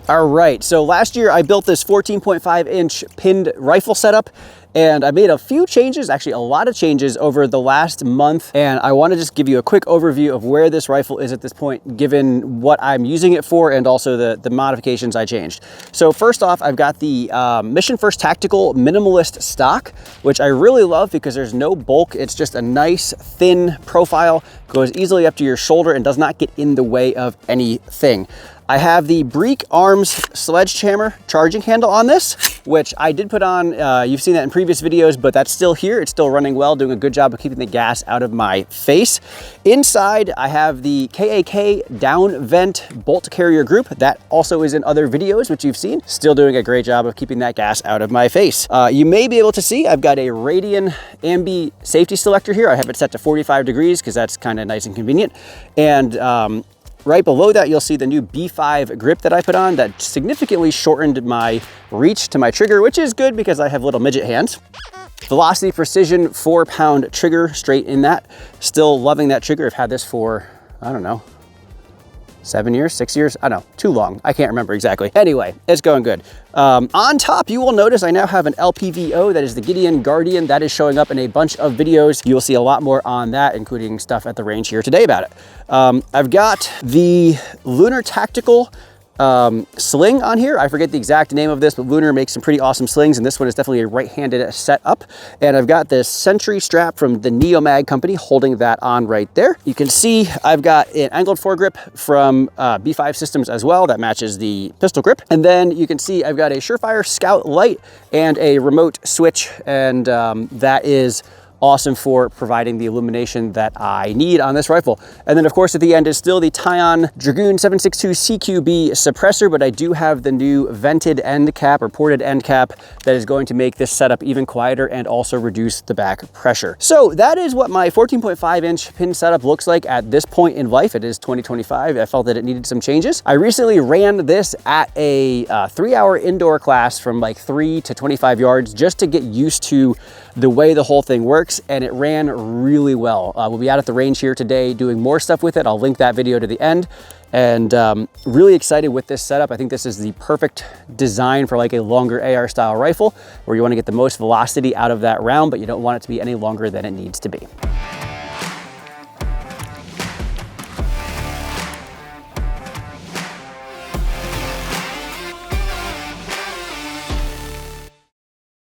All right, so last year I built this 14.5 inch pinned rifle setup, and I made a few changes, actually a lot of changes over the last month. And I want to just give you a quick overview of where this rifle is at this point, given what I'm using it for and also the modifications I changed. So first off, I've got the Mission First Tactical Minimalist stock, which I really love because there's no bulk. It's just a nice thin profile, goes easily up to your shoulder and does not get in the way of anything. I have the Breek Arms Sledgehammer charging handle on this, which I did put on. You've seen that in previous videos, but that's still here. It's still running well, doing a good job of keeping the gas out of my face. Inside, I have the KAK down vent bolt carrier group. That also is in other videos, which you've seen. Still doing a great job of keeping that gas out of my face. You may be able to see I've got a Radian ambi safety selector here. I have it set to 45 degrees because that's kind of nice and convenient. And right below that, you'll see the new B5 grip that I put on that significantly shortened my reach to my trigger, which is good because I have little midget hands. Velocity Precision 4-pound trigger straight in that. Still loving that trigger. I've had this for, I don't know, 7 years, 6 years, I don't know, too long. I can't remember exactly. Anyway, it's going good. On top, you will notice I now have an LPVO, that is the Gideon Guardian. That is showing up in a bunch of videos. You will see a lot more on that, including stuff at the range here today about it. I've got the Lunar Tactical sling on here. I forget the exact name of this, but Lunar makes some pretty awesome slings, and this one is definitely a right-handed setup. And I've got this Sentry strap from the Neomag company holding that on right there. You can see I've got an angled foregrip from B5 Systems as well that matches the pistol grip. And then you can see I've got a Surefire Scout light and a remote switch, and that is awesome for providing the illumination that I need on this rifle. And then of course at the end is still the TiON Dragoon 762 CQB suppressor, but I do have the new vented end cap or ported end cap that is going to make this setup even quieter and also reduce the back pressure. So that is what my 14.5 inch pin setup looks like at this point in life. It is 2025. I felt that it needed some changes. I recently ran this at a 3-hour indoor class from like 3 to 25 yards just to get used to the way the whole thing works, and it ran really well. We'll be out at the range here today doing more stuff with it. I'll link that video to the end, and really excited with this setup. I think this is the perfect design for like a longer AR style rifle where you want to get the most velocity out of that round, but you don't want it to be any longer than it needs to be.